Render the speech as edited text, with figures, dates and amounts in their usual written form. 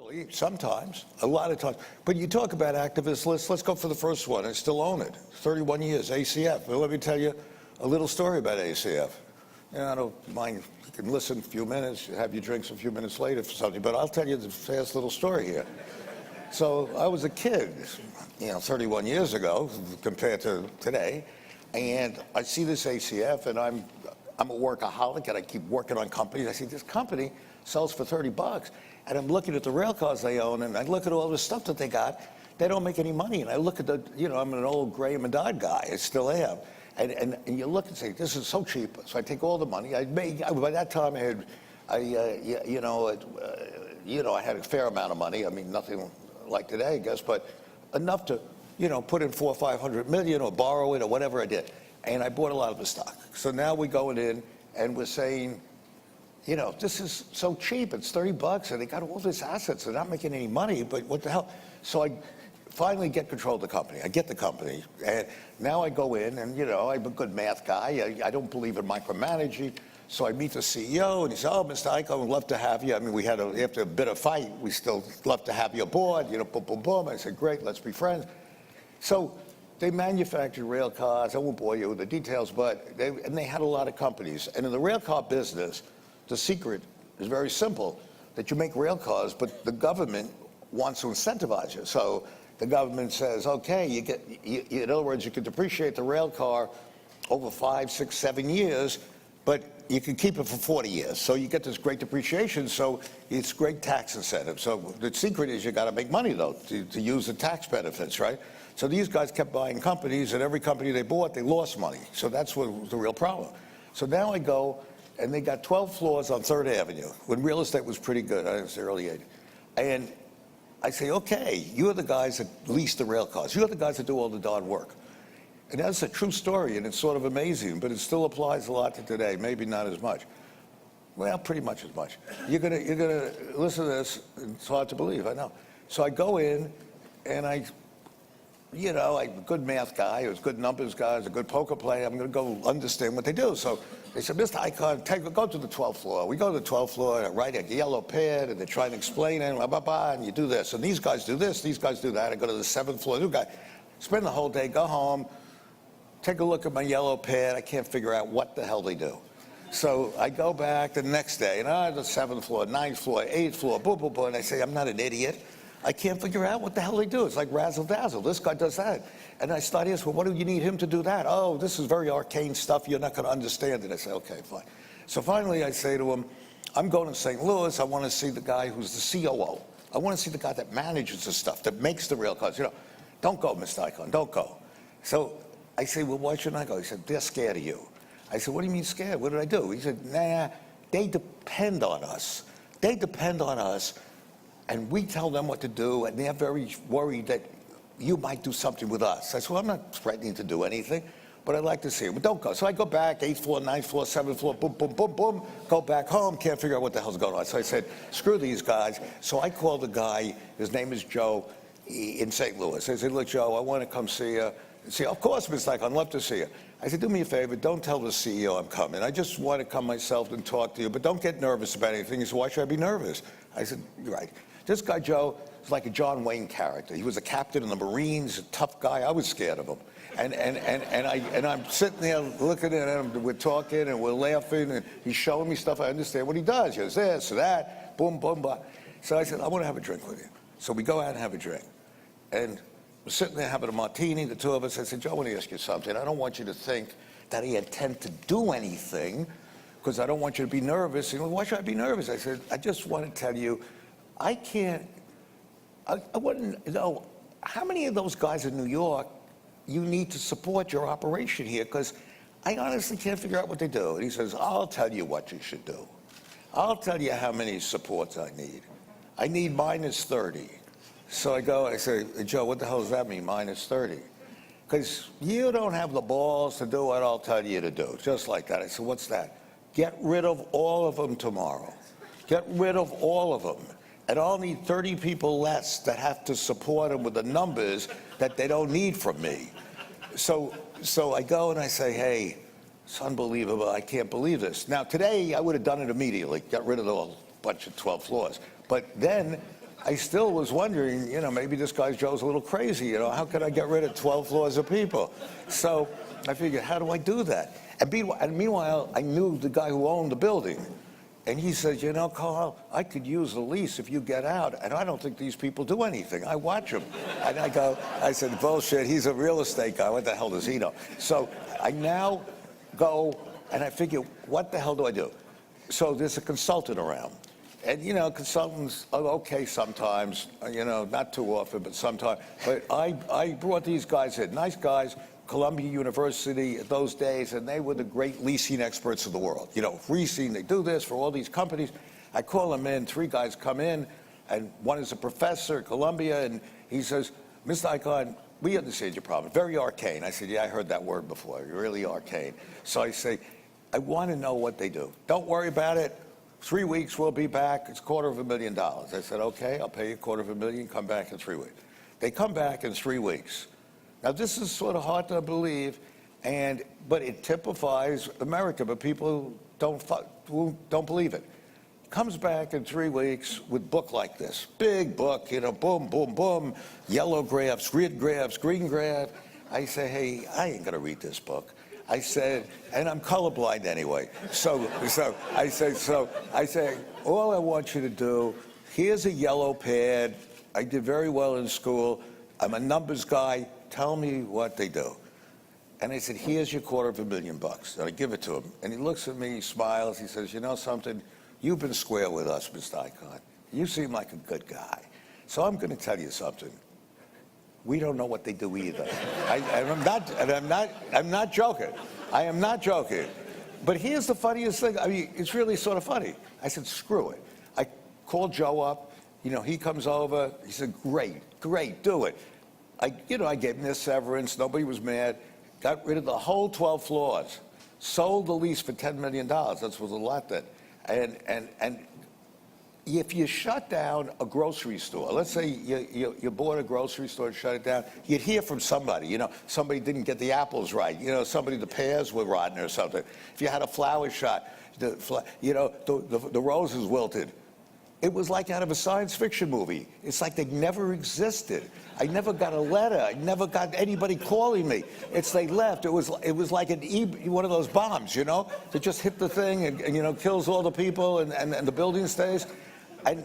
Rarely, sometimes, a lot of times. But you talk about activists, let's go for the first one. I still own it. 31 years, ACF. Well, let me tell you a little story about ACF. I don't mind, you can listen a few minutes, have your drinks a few minutes later for something, but I'll tell you the fast little story here. So I was a kid, 31 years ago compared to today, and I see this ACF, and I'm a workaholic, and I keep working on companies. I see this company sells for $30, and I'm looking at the rail cars they own, and I look at all the stuff that they got. They don't make any money, and I look at I'm an old gray and Medard guy. I still am. And you look and say, this is so cheap. So I take all the money. By that time, I had a fair amount of money. I mean, nothing like today, I guess, but enough to, put in 400 or 500 million or borrow it or whatever I did. And I bought a lot of the stock. So now we're going in and we're saying, this is so cheap. It's $30, and they got all these assets. They're not making any money, but what the hell? So I finally get control of the company. I get the company, and now I go in, and I'm a good math guy. I don't believe in micromanaging. So I meet the CEO, and he said, "Oh, Mr. Icahn, we'd love to have you." I mean, after a bit of fight, we still love to have you aboard. Boom, boom, boom. I said, "Great, let's be friends." So they manufactured rail cars. I won't bore you with the details, but they had a lot of companies. And in the rail car business, the secret is very simple, that you make rail cars, but the government wants to incentivize you. So the government says, okay, in other words, you can depreciate the rail car over 5, 6, 7 years, but you can keep it for 40 years. So you get this great depreciation, so it's great tax incentive. So the secret is you got to make money, though, to use the tax benefits, right? So these guys kept buying companies, and every company they bought, they lost money. So that's what was the real problem. So now I go, and they got 12 floors on 3rd Avenue, when real estate was pretty good. I was the early 80s. And I say, okay, you're the guys that lease the rail cars. You're the guys that do all the darn work. And that's a true story, and it's sort of amazing, but it still applies a lot to today, maybe not as much. Well, pretty much as much. You're gonna listen to this, it's hard to believe, I know. So I go in, and I'm a good math guy, I was a good numbers guy, I was a good poker player, I'm gonna go understand what they do. So they said, Mr. Icahn, go to the 12th floor. We go to the 12th floor, and I write a yellow pad, and they're trying to explain it, blah, blah, blah, and you do this. And these guys do this, these guys do that. I go to the 7th floor, new guy. Spend the whole day, go home, take a look at my yellow pad. I can't figure out what the hell they do. So I go back the next day, and the 7th floor, 9th floor, 8th floor, boom, boom, boom, and I say, I'm not an idiot. I can't figure out what the hell they do. It's like razzle-dazzle. This guy does that. And I start asking, well, what do you need him to do that? Oh, this is very arcane stuff. You're not going to understand it. I say, okay, fine. So finally I say to him, I'm going to St. Louis. I want to see the guy who's the COO. I want to see the guy that manages the stuff, that makes the rail cars. Don't go, Mr. Icahn, don't go. So I say, well, why shouldn't I go? He said, they're scared of you. I said, what do you mean scared? What did I do? He said, nah, they depend on us. They depend on us. And we tell them what to do, and they're very worried that you might do something with us. I said, well, I'm not threatening to do anything, but I'd like to see it. But don't go. So I go back, 8th floor, 9th floor, 7th floor, boom, boom, boom, boom, go back home, can't figure out what the hell's going on. So I said, screw these guys. So I called the guy, his name is Joe, in St. Louis. I said, look, Joe, I want to come see you. See, of course, Mr. Icahn, I'd love to see you. I said, do me a favor, don't tell the CEO I'm coming. I just want to come myself and talk to you, but don't get nervous about anything. He said, why should I be nervous? I said, you're right. This guy, Joe, is like a John Wayne character. He was a captain in the Marines, a tough guy. I was scared of him. And I'm sitting there looking at him, we're talking and we're laughing, and he's showing me stuff. I understand what he does. He does this or that, boom, boom, boom. So I said, I want to have a drink with you. So we go out and have a drink. And we're sitting there having a martini, the two of us. I said, Joe, I want to ask you something. I don't want you to think that I intend to do anything, because I don't want you to be nervous. He goes, why should I be nervous? I said, I just want to tell you, I wouldn't know how many of those guys in New York you need to support your operation here, because I honestly can't figure out what they do. And he says, I'll tell you what you should do. I'll tell you how many supports I need. I need minus 30. So I go, I say, Joe, what the hell does that mean, minus 30? Because you don't have the balls to do what I'll tell you to do, just like that. I said, what's that? Get rid of all of them tomorrow. Get rid of all of them. And I'll need 30 people less that have to support them with the numbers that they don't need from me. So I go and I say, hey, it's unbelievable. I can't believe this. Now, today, I would have done it immediately, got rid of the whole bunch of 12 floors. But then I still was wondering, maybe this guy Joe's a little crazy. How could I get rid of 12 floors of people? So I figured, how do I do that? And meanwhile, I knew the guy who owned the building. And he said, Carl, I could use the lease if you get out. And I don't think these people do anything. I watch them. And I said, bullshit, he's a real estate guy. What the hell does he know? So I now go and I figure, what the hell do I do? So there's a consultant around. And, consultants are okay sometimes, not too often, but sometimes. But I brought these guys in, nice guys, Columbia University at those days, and they were the great leasing experts of the world. Leasing, they do this for all these companies. I call them in, 3 guys come in, and one is a professor at Columbia, and he says, Mr. Icahn, we understand your problem. Very arcane. I said, yeah, I heard that word before. You're really arcane. So I say, I want to know what they do. Don't worry about it. 3 weeks, we'll be back. It's $250,000. I said, okay, I'll pay you $250,000. Come back in 3 weeks. They come back in 3 weeks. Now, this is sort of hard to believe, but it typifies America, but people don't believe it. Comes back in 3 weeks with a book like this. Big book, boom, boom, boom, yellow graphs, red graphs, green graphs. I say, hey, I ain't going to read this book. I said, and I'm colorblind anyway. So I say, all I want you to do, here's a yellow pad. I did very well in school. I'm a numbers guy. Tell me what they do. And I said, here's your $250,000. And I give it to him. And he looks at me, he smiles. He says, you know something? You've been square with us, Mr. Icahn. You seem like a good guy. So I'm going to tell you something. We don't know what they do either. I'm not joking. I am not joking. But here's the funniest thing. I mean, it's really sort of funny. I said, screw it. I called Joe up. He comes over. He said, great, do it. I gave him this severance. Nobody was mad. Got rid of the whole 12 floors. Sold the lease for $10 million. That was a lot then. And if you shut down a grocery store, let's say you bought a grocery store and shut it down, you'd hear from somebody. Somebody didn't get the apples right. The pears were rotten or something. If you had a flower shop, the roses wilted. It was like out of a science fiction movie. It's like they never existed. I never got a letter. I never got anybody calling me. They left. It was like one of those bombs, that just hit the thing and kills all the people and the building stays. And